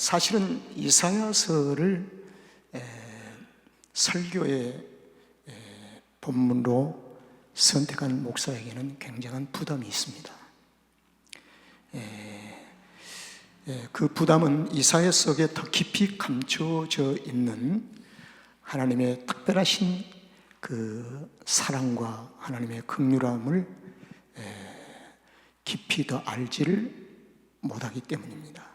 사실은 이사야서를 설교의 본문으로 선택한 목사에게는 굉장한 부담이 있습니다. 그 부담은 이사야 속에 더 깊이 감춰져 있는 하나님의 특별하신 그 사랑과 하나님의 긍휼함을 깊이 더 알지를 못하기 때문입니다.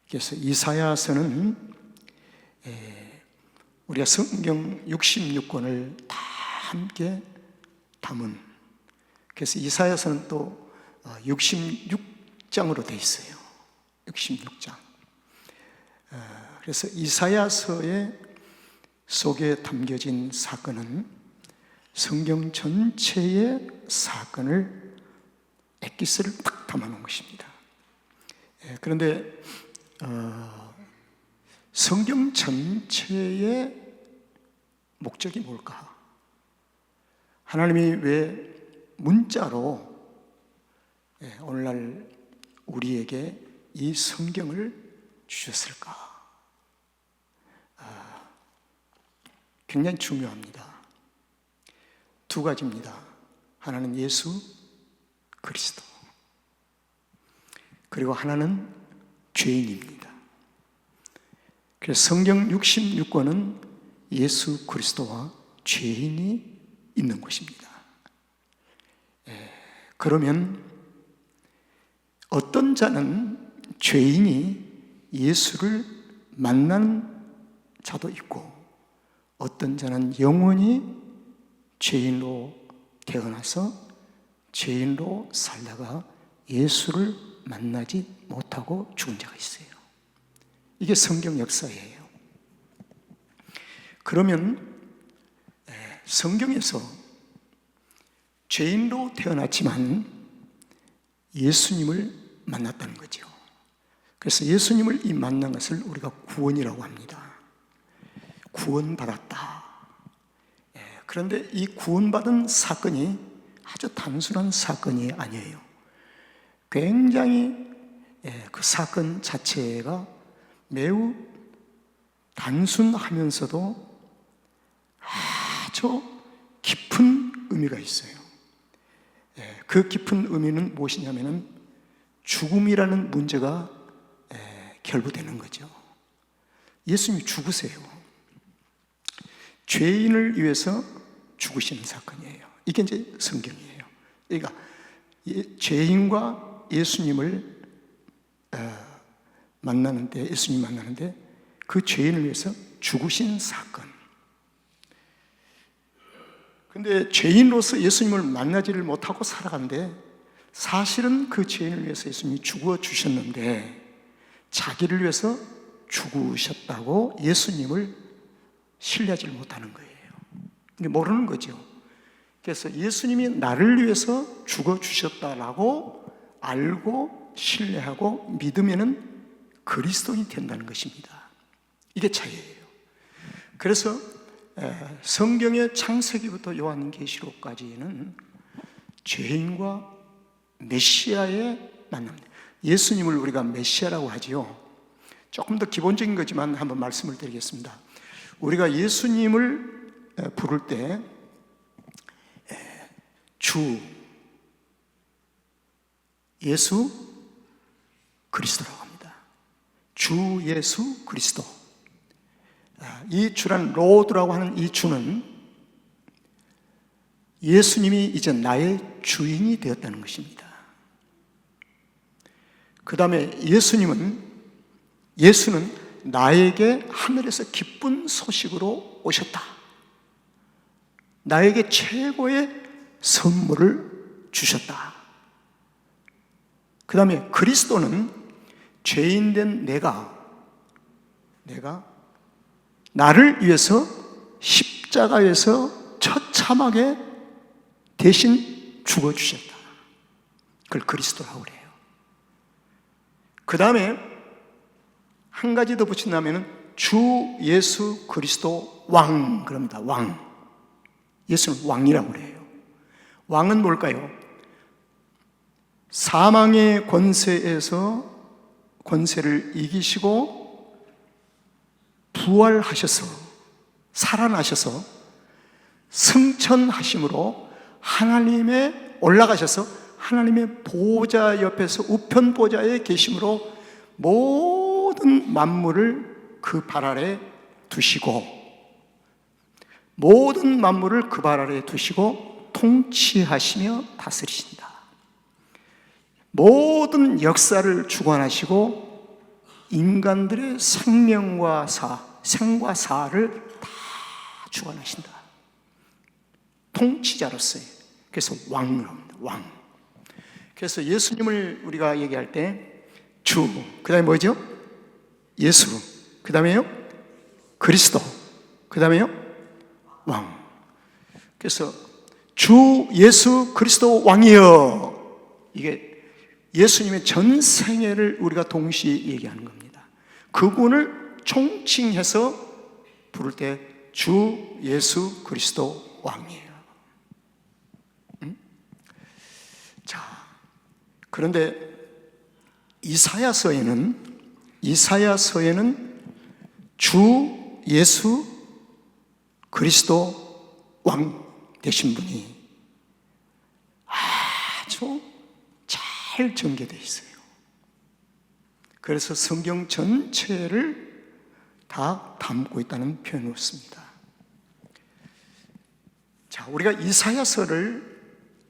그래서 이사야서는 우리가 성경 66권을 다 함께 담은, 그래서 이사야서는 또 66장으로 되어 있어요. 66장. 그래서 이사야서의 속에 담겨진 사건은 성경 전체의 사건을 엑기스를 딱 담아놓은 것입니다. 그런데 성경 전체의 목적이 뭘까? 하나님이 왜 문자로 오늘날 우리에게 이 성경을 주셨을까? 굉장히 중요합니다. 두 가지입니다. 하나는 예수 그리스도, 그리고 하나는 죄인입니다. 그래서 성경 66권은 예수 그리스도와 죄인이 있는 것입니다. 그러면 어떤 자는 죄인이 예수를 만나는 자도 있고, 어떤 자는 영원히 죄인으로 태어나서 죄인으로 살다가 예수를 만나지 못하고 죽은 자가 있어요. 이게 성경 역사예요. 그러면 성경에서 죄인으로 태어났지만 예수님을 만났다는 거죠. 그래서 예수님을 만난 것을 우리가 구원이라고 합니다. 구원받았다. 그런데 이 구원받은 사건이 아주 단순한 사건이 아니에요. 굉장히 그 사건 자체가 매우 단순하면서도 아주 깊은 의미가 있어요. 그 깊은 의미는 무엇이냐면은 죽음이라는 문제가 결부되는 거죠. 예수님이 죽으세요. 죄인을 위해서 죽으시는 사건이에요. 이게 이제 성경이에요. 그러니까 죄인과 예수님을 만나는데, 예수님 만나는데 그 죄인을 위해서 죽으신 사건. 근데 죄인으로서 예수님을 만나지를 못하고 살아간데, 사실은 그 죄인을 위해서 예수님이 죽어 주셨는데 자기를 위해서 죽으셨다고 예수님을 신뢰하지 못하는 거예요. 모르는 거죠. 그래서 예수님이 나를 위해서 죽어 주셨다라고 알고 신뢰하고 믿으면은 그리스도인이 된다는 것입니다. 이게 차이예요. 그래서 성경의 창세기부터 요한계시록까지는 죄인과 메시아의 만남입니다. 예수님을 우리가 메시아라고 하지요. 조금 더 기본적인 거지만 한번 말씀을 드리겠습니다. 우리가 예수님을 부를 때 주 예수 그리스도라고 합니다. 주 예수 그리스도. 이 주란 로드라고 하는 이 주는 예수님이 이제 나의 주인이 되었다는 것입니다. 그 다음에 예수는 나에게 하늘에서 기쁜 소식으로 오셨다. 나에게 최고의 선물을 주셨다. 그 다음에 그리스도는 죄인된 내가 나를 위해서 십자가에서 처참하게 대신 죽어주셨다. 그걸 그리스도라고 그래요. 그 다음에 한 가지 더 붙인다면 주 예수 그리스도 왕, 그럽니다. 왕. 예수는 왕이라고 그래요. 왕은 뭘까요? 사망의 권세에서 권세를 이기시고 부활하셔서 살아나셔서 승천하심으로 하나님의 올라가셔서 하나님의 보좌 옆에서 우편 보좌에 계심으로 모든 만물을 그 발 아래 두시고 모든 만물을 그 발 아래 두시고 통치하시며 다스리신다. 모든 역사를 주관하시고 인간들의 생명과 생과 사를 다 주관하신다. 통치자로서의. 그래서 왕을 합니다. 왕. 그래서 예수님을 우리가 얘기할 때 주, 그 다음에 뭐죠? 예수, 그 다음에요? 그리스도, 그 다음에요? 왕. 그래서 주 예수 그리스도 왕이여, 이게 예수님의 전 생애를 우리가 동시에 얘기하는 겁니다. 그분을 총칭해서 부를 때 주 예수 그리스도 왕이에요. 자, 그런데 이사야서에는 주 예수 그리스도 왕 되신 분이 아주 잘 전개되어 있어요. 그래서 성경 전체를 다 담고 있다는 표현을 씁니다. 자, 우리가 이사야서를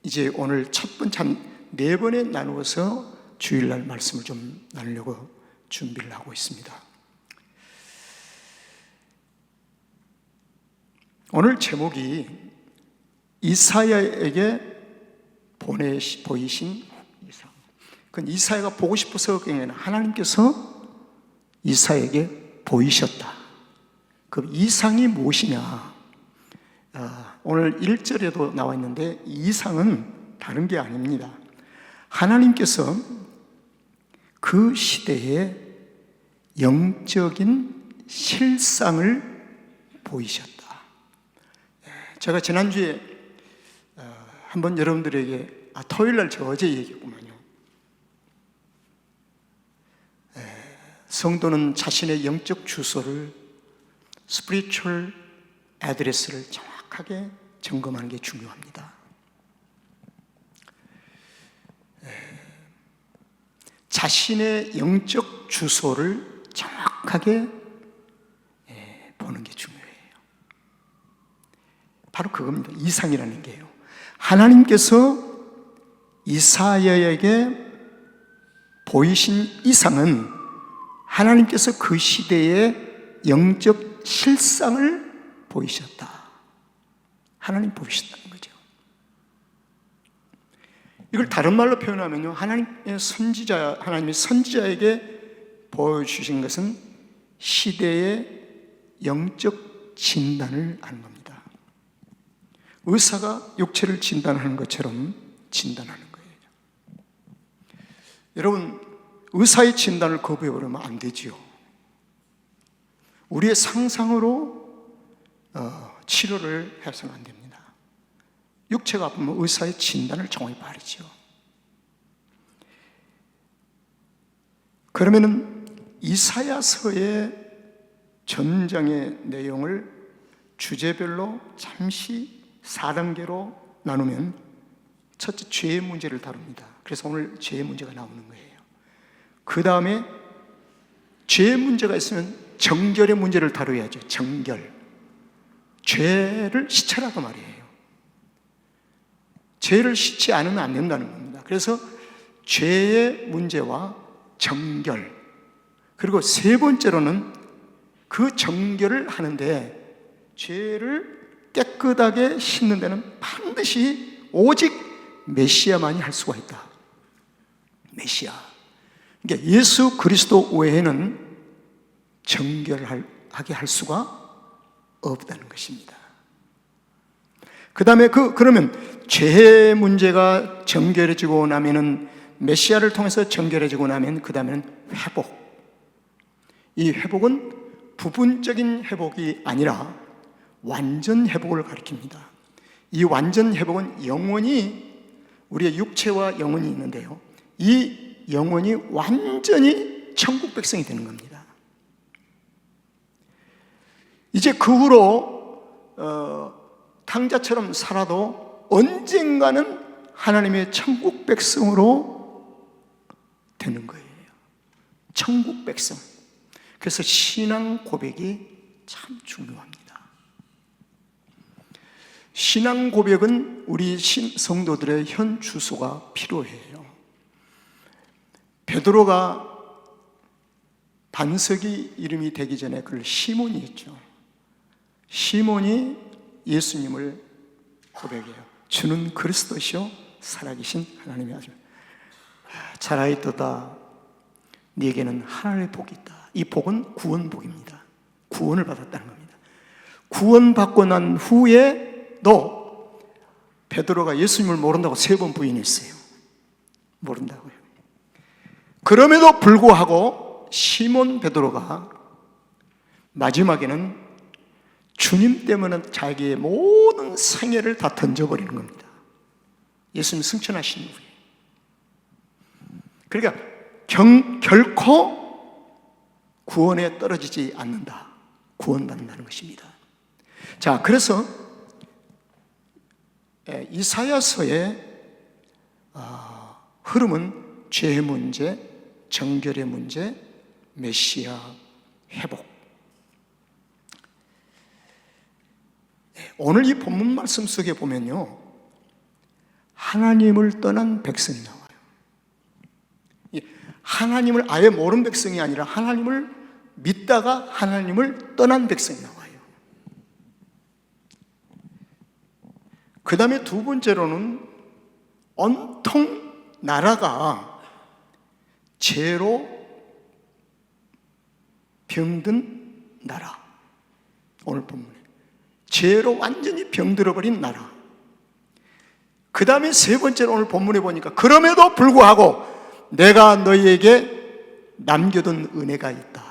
이제 오늘 첫 번째 한 4번에 나누어서 주일날 말씀을 좀 나누려고 준비를 하고 있습니다. 오늘 제목이 이사야에게 보이신 이상. 그건 이사야가 보고 싶어서 그냥 하나님께서 이사야에게 보이셨다. 그 이상이 무엇이냐? 오늘 1절에도 나와 있는데 이 이상은 다른 게 아닙니다. 하나님께서 그 시대에 영적인 실상을 보이셨다. 제가 지난주에 한번 여러분들에게 토요일날 제가 어제 얘기했구만요. 성도는 자신의 영적 주소를 spiritual address를 정확하게 점검하는 게 중요합니다. 자신의 영적 주소를 정확하게 보는 게 중요해요. 바로 그겁니다. 이상이라는 게요. 하나님께서 이사야에게 보이신 이상은 하나님께서 그 시대의 영적 실상을 보이셨다. 하나님 보이셨다는 거죠. 이걸 다른 말로 표현하면요, 하나님의 선지자에게 보여주신 것은 시대의 영적 진단을 하는 겁니다. 의사가 육체를 진단하는 것처럼 진단하는 거예요. 여러분, 의사의 진단을 거부해버리면 안 되지요. 우리의 상상으로 치료를 해서는 안 됩니다. 육체가 아프면 의사의 진단을 정확히 바르죠. 그러면은 이사야서의 전장의 내용을 주제별로 잠시 4단계로 나누면 첫째, 죄의 문제를 다룹니다. 그래서 오늘 죄의 문제가 나오는 거예요. 그 다음에 죄의 문제가 있으면 정결의 문제를 다뤄야죠. 정결. 죄를 씻으라고 말이에요. 죄를 씻지 않으면 안 된다는 겁니다. 그래서 죄의 문제와 정결, 그리고 세 번째로는 그 정결을 하는데 죄를 깨끗하게 씻는 데는 반드시 오직 메시아만이 할 수가 있다. 메시아. 그러니까 예수 그리스도 외에는 정결하게 할 수가 없다는 것입니다. 그 다음에 그러면 죄의 문제가 정결해지고 나면은 메시아를 통해서 정결해지고 나면 그 다음에는 회복. 이 회복은 부분적인 회복이 아니라 완전 회복을 가리킵니다. 이 완전 회복은 영혼이, 우리의 육체와 영혼이 있는데요, 이 영혼이 완전히 천국 백성이 되는 겁니다. 이제 그 후로 탕자처럼 살아도 언젠가는 하나님의 천국 백성으로 되는 거예요. 천국 백성. 그래서 신앙 고백이 참 중요합니다. 신앙 고백은 우리 성도들의 현 주소가 필요해요. 베드로가 반석이 이름이 되기 전에 그를 시몬이 했죠. 시몬이 예수님을 고백해요. 주는 그리스도시요 살아계신 하나님의 아들. 잘하였도다. 네게는 하나님의 복이 있다. 이 복은 구원복입니다. 구원을 받았다는 겁니다. 구원받고 난 후에도 베드로가 예수님을 모른다고 3번 부인했어요. 모른다고요. 그럼에도 불구하고 시몬 베드로가 마지막에는 주님 때문에 자기의 모든 생애를 다 던져버리는 겁니다. 예수님 승천하신 후에. 그러니까 결코 구원에 떨어지지 않는다. 구원받는다는 것입니다. 자, 그래서 이사야서의 흐름은 죄의 문제, 정결의 문제, 메시아 회복. 오늘 이 본문 말씀 속에 보면요, 하나님을 떠난 백성이 나와요. 하나님을 아예 모르는 백성이 아니라 하나님을 믿다가 하나님을 떠난 백성이 나와요. 그 다음에 두 번째로는 온통 나라가 죄로 병든 나라. 오늘 본문에 죄로 완전히 병들어버린 나라. 그 다음에 세 번째로 오늘 본문에 보니까 그럼에도 불구하고 내가 너희에게 남겨둔 은혜가 있다.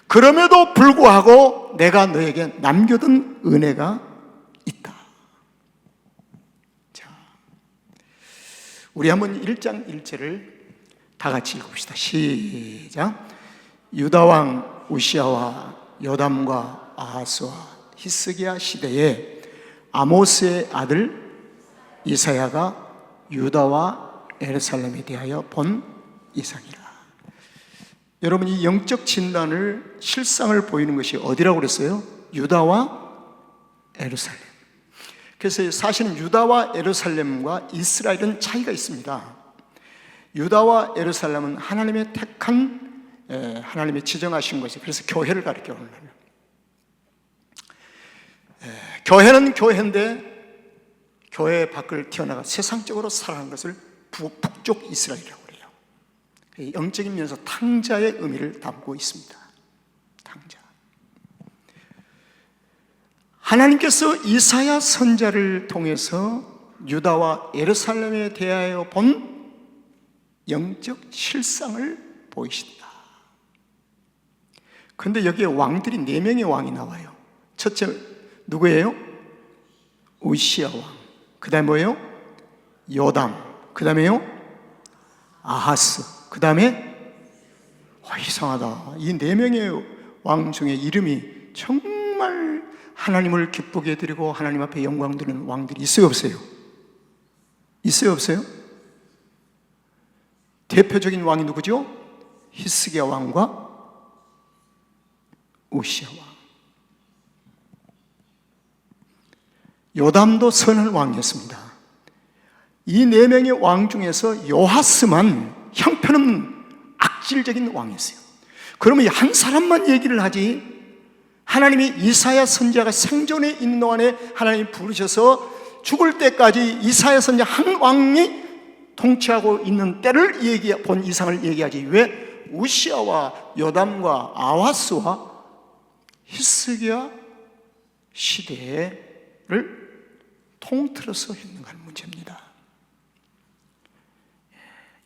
그럼에도 불구하고 내가 너에게 남겨둔 은혜가 있다. 자, 우리 한번 1장 1절을 다 같이 읽읍시다. 시작. 유다왕 우시아와 요담과 아하스와 히스기야 시대에 아모스의 아들 이사야가 유다와 예루살렘에 대하여 본 이상이라. 여러분, 이 영적 진단을 실상을 보이는 것이 어디라고 그랬어요? 유다와 예루살렘. 그래서 사실은 유다와 예루살렘과 이스라엘은 차이가 있습니다. 유다와 예루살렘은 하나님의 택한, 하나님의 지정하신 것이, 그래서 교회를 가리켜 오늘. 교회는 교회인데 교회 밖을 튀어나가 세상적으로 살아가는 것을 북쪽 이스라엘이라고 그래요. 영적인 면에서 탕자의 의미를 담고 있습니다. 탕자. 하나님께서 이사야 선지자를 통해서 유다와 예루살렘에 대하여 본 영적 실상을 보이신다. 그런데 여기에 왕들이 4명의 왕이 나와요. 첫째 누구예요? 우시아 왕. 그 다음에 뭐예요? 요담. 그 다음에요? 아하스. 그 다음에 이상하다. 이 4명의 왕 중에 이름이 정말 하나님을 기쁘게 드리고 하나님 앞에 영광 드리는 왕들이 있어요, 없어요? 있어요, 없어요? 대표적인 왕이 누구죠? 히스기야 왕과 우시아 왕. 요담도 선한 왕이었습니다. 이 4명의 왕 중에서 요하스만 형편없는 악질적인 왕이었어요. 그러면 한 사람만 얘기를 하지, 하나님이 이사야 선지자가 생존에 있는 동안에 하나님이 부르셔서 죽을 때까지 이사야 선지자 한 왕이 통치하고 있는 때를 본 이상을 얘기하지, 왜 우시아와 요담과 아하스와 히스기야 시대를 통틀어서 했는가 하는 문제입니다.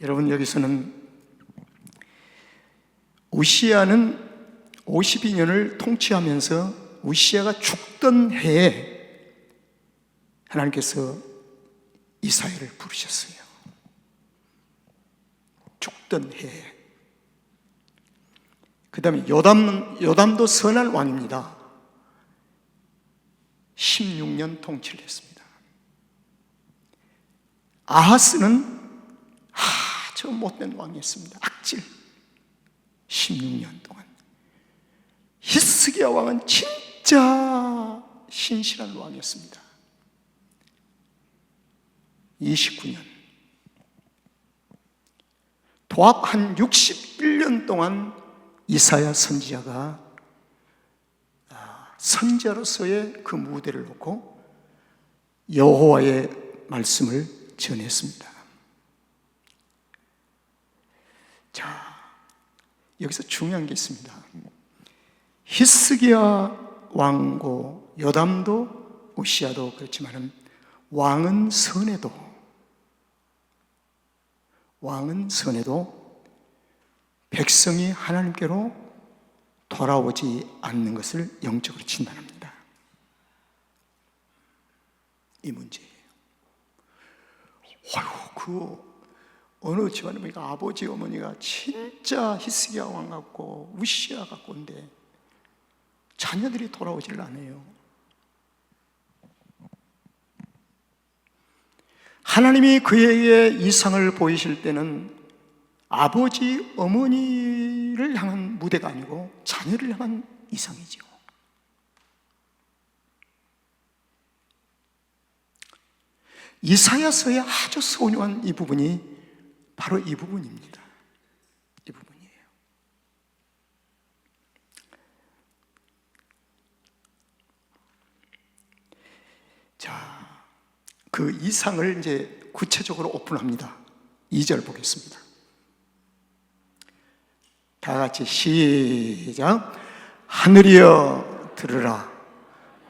여러분, 여기서는 우시아는 52년을 통치하면서 우시아가 죽던 해에 하나님께서 이사야를 부르셨어요. 죽던 해. 그 다음에 요담도 선한 왕입니다. 16년 통치를 했습니다. 아하스는 아주 못된 왕이었습니다. 악질. 16년 동안. 히스기야 왕은 진짜 신실한 왕이었습니다. 29년. 도합 한 61년 동안 이사야 선지자가 선지자로서의 그 무대를 놓고 여호와의 말씀을 전했습니다. 자, 여기서 중요한 게 있습니다. 히스기야 왕고 요담도 우시야도 그렇지만은 왕은 선해도 백성이 하나님께로 돌아오지 않는 것을 영적으로 진단합니다. 이 문제예요. 어느 집안에 보니까 아버지 어머니가 진짜 히스기야 왕 같고 우시야 같고인데 자녀들이 돌아오질 않아요. 하나님이 그에게 이상을 보이실 때는 아버지 어머니를 향한 무대가 아니고 자녀를 향한 이상이죠. 이사야서의 아주 소중한 이 부분이 바로 이 부분입니다. 이 부분이에요. 자, 그 이상을 이제 구체적으로 오픈합니다. 2절 보겠습니다. 다 같이 시작. 하늘이여 들으라,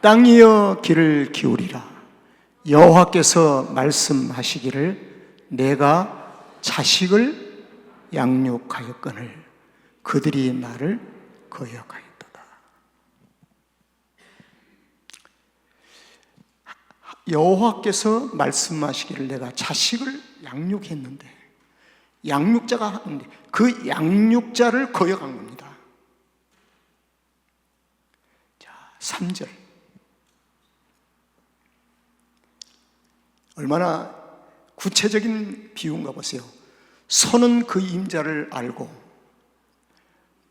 땅이여 귀를 기울이라. 여호와께서 말씀하시기를 내가 자식을 양육하였거늘 그들이 나를 거역하였도다. 여호와께서 말씀하시기를 내가 자식을 양육했는데, 양육자가 하는데 그 양육자를 거역한 겁니다. 자, 3절. 얼마나 구체적인 비유인가 보세요. 소는 그 임자를 알고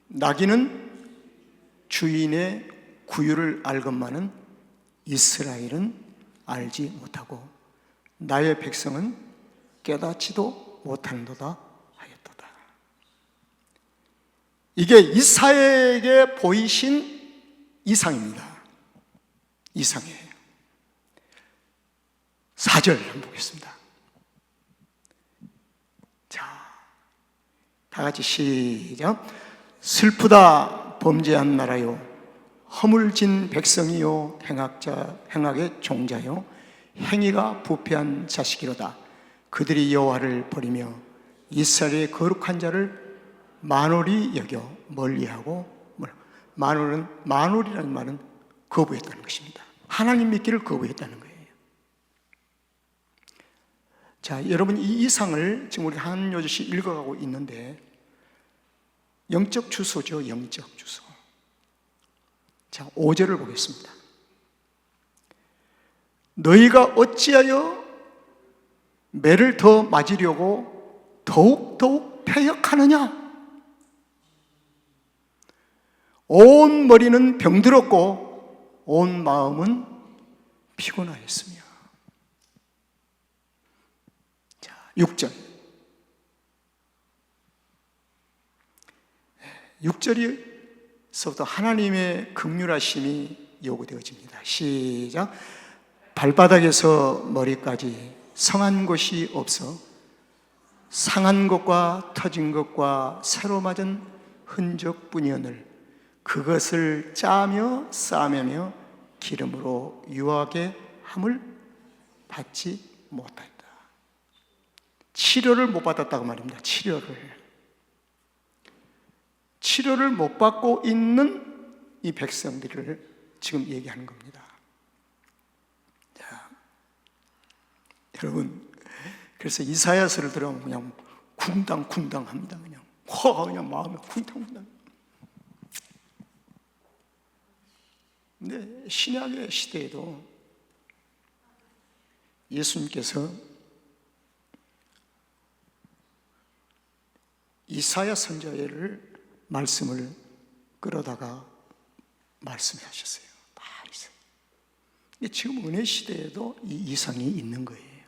나귀는 주인의 구유를 알건만은 이스라엘은 알지 못하고 나의 백성은 깨닫지도 못하는도다 하였도다. 이게 이사야에게 보이신 이상입니다. 이상이에요. 4절 한번 보겠습니다. 자, 다 같이 시작. 슬프다 범죄한 나라요, 허물진 백성이요, 행악의 종자요, 행위가 부패한 자식이로다. 그들이 여호와를 버리며 이스라엘의 거룩한 자를 만홀히 여겨 멀리하고, 만홀이라는 말은 거부했다는 것입니다. 하나님 믿기를 거부했다는 거예요. 자, 여러분, 이 이상을 지금 우리 한 요절씩 읽어가고 있는데 영적 주소죠. 영적 주소. 자, 5절을 보겠습니다. 너희가 어찌하여 매를 더 맞으려고 더욱 패역하느냐? 온 머리는 병들었고 온 마음은 피곤하였으며. 자, 6절. 6절에서부터 하나님의 긍휼하심이 요구되어집니다. 시작. 발바닥에서 머리까지 성한 곳이 없어 상한 것과 터진 것과 새로 맞은 흔적뿐이오늘 그것을 짜며 싸매며 기름으로 유하게 함을 받지 못하였다. 치료를 못 받았다고 말입니다. 치료를 못 받고 있는 이 백성들을 지금 얘기하는 겁니다. 자, 여러분, 그래서 이사야서를 들어보면 그냥 쿵당쿵당합니다. 그냥 마음이 쿵당쿵당. 근데 신약의 시대에도 예수님께서 이사야 선지자를 말씀을 끌어다가 말씀하셨어요. 다 있어요. 지금 은혜 시대에도 이 이상이 있는 거예요.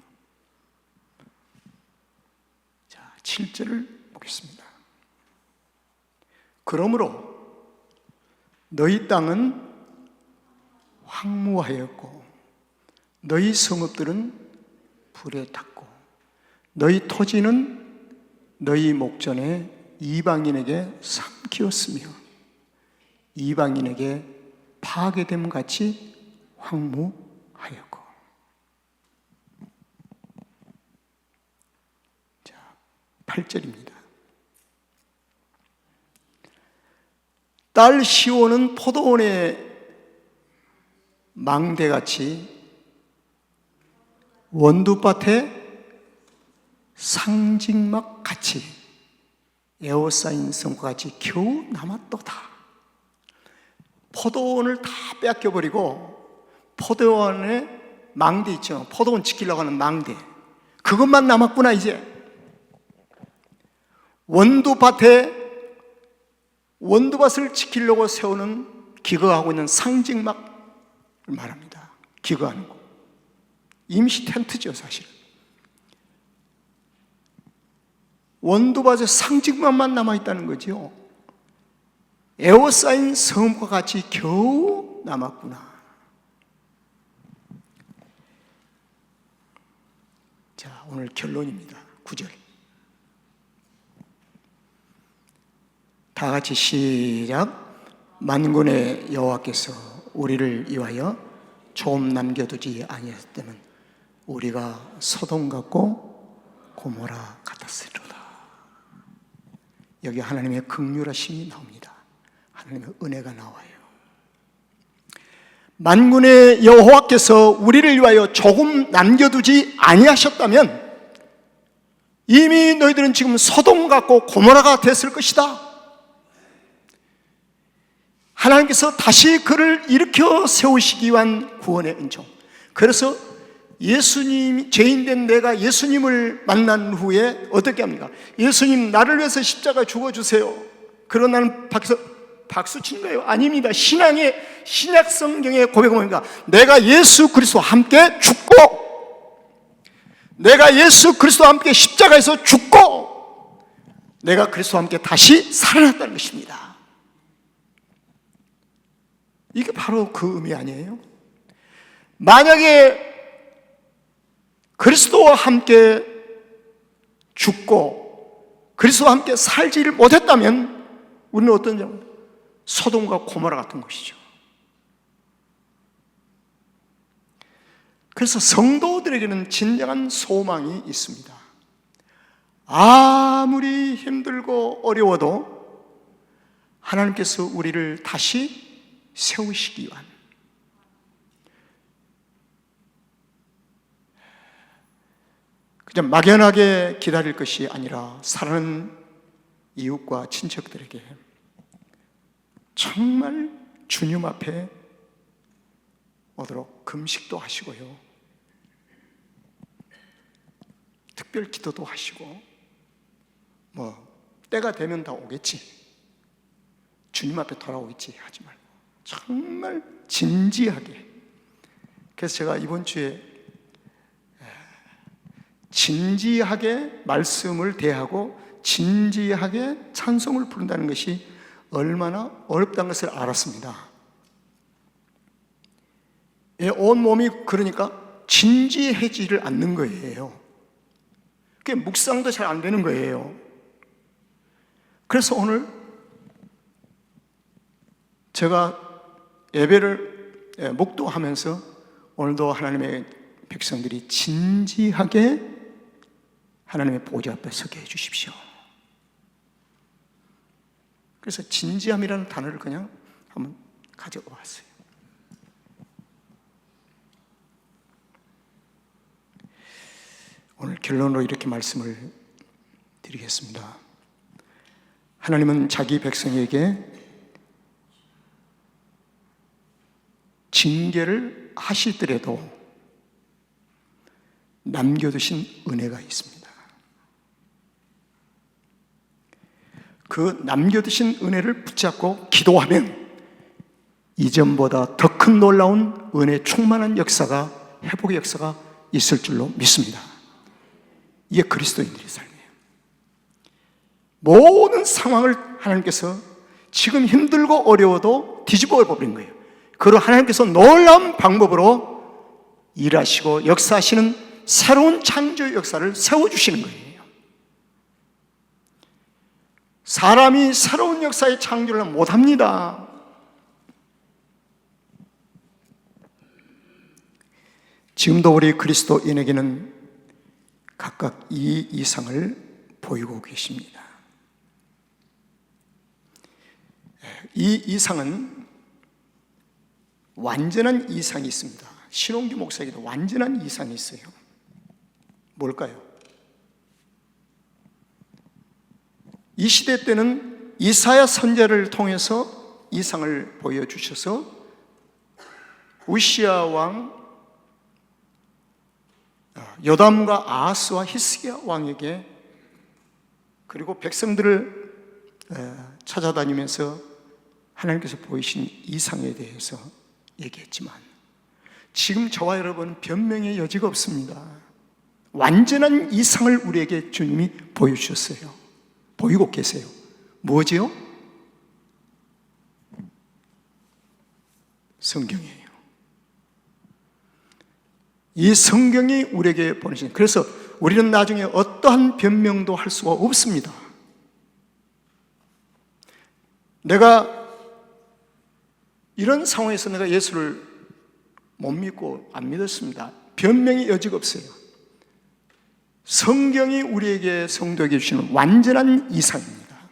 자, 7절을 보겠습니다. 그러므로 너희 땅은 황무하였고 너희 성읍들은 불에 탔고 너희 토지는 너희 목전에 이방인에게 삼키었으며 이방인에게 파괴됨 같이 황무하였고. 자, 8절입니다. 딸 시온은 포도원의 망대같이 원두밭에 상징막 같이 에워싸인 성과 같이 겨우 남았도다. 포도원을 다 뺏겨버리고 포도원에 망대 있죠. 포도원 지키려고 하는 망대, 그것만 남았구나. 이제 원두밭을 지키려고 세우는 기거하고 있는 상징막을 말합니다. 기거하는 거, 임시 텐트죠. 사실은 원두밭에 상징막만 남아있다는 거죠. 에워싸인 성과 같이 겨우 남았구나. 자, 오늘 결론입니다. 9절 다 같이 시작. 만군의 여호와께서 우리를 위하여 좀 남겨두지 아니하셨다면 우리가 소돔 같고 고모라 같았으리로다. 여기 하나님의 긍휼하심이 나옵니다. 하나님의 은혜가 나와요. 만군의 여호와께서 우리를 위하여 조금 남겨두지 아니하셨다면 이미 너희들은 지금 소돔 같고 고모라가 됐을 것이다. 하나님께서 다시 그를 일으켜 세우시기 위한 구원의 은총. 그래서 예수님, 죄인된 내가 예수님을 만난 후에 어떻게 합니까? 예수님, 나를 위해서 십자가 죽어주세요. 그러고 나는 박수 치는 거예요? 아닙니다. 신약 성경의 고백은 뭡니까? 내가 예수 그리스도와 함께 죽고, 내가 예수 그리스도와 함께 십자가에서 죽고, 내가 그리스도와 함께 다시 살아났다는 것입니다. 이게 바로 그 의미 아니에요? 만약에 그리스도와 함께 죽고 그리스도와 함께 살지를 못했다면 우리는 어떤 점? 소돔과 고모라 같은 것이죠. 그래서 성도들에게는 진정한 소망이 있습니다. 아무리 힘들고 어려워도 하나님께서 우리를 다시 세우시기 위한, 그냥 막연하게 기다릴 것이 아니라 사랑하는 이웃과 친척들에게 정말 주님 앞에 오도록 금식도 하시고요, 특별 기도도 하시고, 때가 되면 다 오겠지, 주님 앞에 돌아오겠지 하지 말고 정말 진지하게. 그래서 제가 이번 주에 진지하게 말씀을 대하고 진지하게 찬송을 부른다는 것이 얼마나 어렵다는 것을 알았습니다. 온 몸이 그러니까 진지해지를 않는 거예요. 그게 묵상도 잘 안 되는 거예요. 그래서 오늘 제가 예배를 목도하면서 오늘도 하나님의 백성들이 진지하게 하나님의 보좌 앞에 서게 해주십시오. 그래서 진지함이라는 단어를 그냥 한번 가져와 봤어요. 오늘 결론으로 이렇게 말씀을 드리겠습니다. 하나님은 자기 백성에게 징계를 하시더라도 남겨두신 은혜가 있습니다. 그 남겨두신 은혜를 붙잡고 기도하면 이전보다 더 큰 놀라운 은혜 충만한 역사가, 회복의 역사가 있을 줄로 믿습니다. 이게 그리스도인들의 삶이에요. 모든 상황을 하나님께서 지금 힘들고 어려워도 뒤집어 버린 거예요. 그리고 하나님께서 놀라운 방법으로 일하시고 역사하시는 새로운 창조의 역사를 세워주시는 거예요. 사람이 새로운 역사의 창조를 못합니다. 지금도 우리 그리스도인에게는 각각 이 이상을 보이고 계십니다. 이 이상은 완전한 이상이 있습니다. 신홍기 목사에게도 완전한 이상이 있어요. 뭘까요? 이 시대 때는 이사야 선지자를 통해서 이상을 보여주셔서 우시야 왕, 요담과 아하스와 히스기야 왕에게, 그리고 백성들을 찾아다니면서 하나님께서 보이신 이상에 대해서 얘기했지만, 지금 저와 여러분은 변명의 여지가 없습니다. 완전한 이상을 우리에게 주님이 보여주셨어요. 보이고 계세요. 뭐지요? 성경이에요. 이 성경이 우리에게 보내신, 그래서 우리는 나중에 어떠한 변명도 할 수가 없습니다. 내가 이런 상황에서 내가 예수를 못 믿고 안 믿었습니다. 변명의 여지가 없어요. 성경이 우리에게 성도에게 주시는 완전한 이상입니다.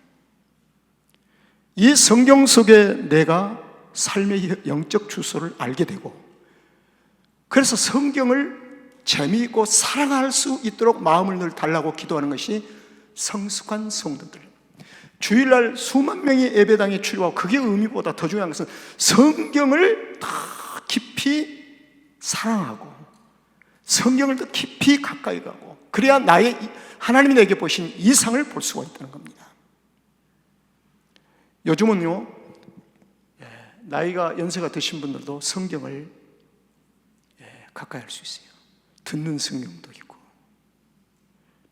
이 성경 속에 내가 삶의 영적 주소를 알게 되고, 그래서 성경을 재미있고 사랑할 수 있도록 마음을 늘 달라고 기도하는 것이 성숙한 성도들. 주일날 수만 명이 예배당에 출입하고, 그게 의미보다 더 중요한 것은 성경을 더 깊이 사랑하고 성경을 더 깊이 가까이 가고, 그래야 나의 하나님이 내게 보신 이상을 볼 수가 있다는 겁니다. 요즘은요, 나이가 연세가 드신 분들도 성경을 가까이 할 수 있어요. 듣는 성경도 있고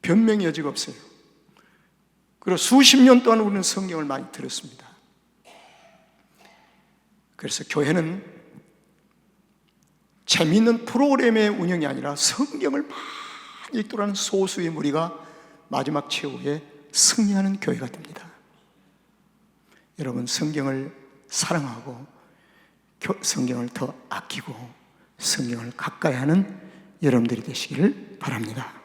변명의 여지가 없어요. 그리고 수십 년 동안 우리는 성경을 많이 들었습니다. 그래서 교회는 재미있는 프로그램의 운영이 아니라 성경을 많이 읽도록 소수의 무리가 마지막 최후에 승리하는 교회가 됩니다. 여러분, 성경을 사랑하고 성경을 더 아끼고 성경을 가까이 하는 여러분들이 되시기를 바랍니다.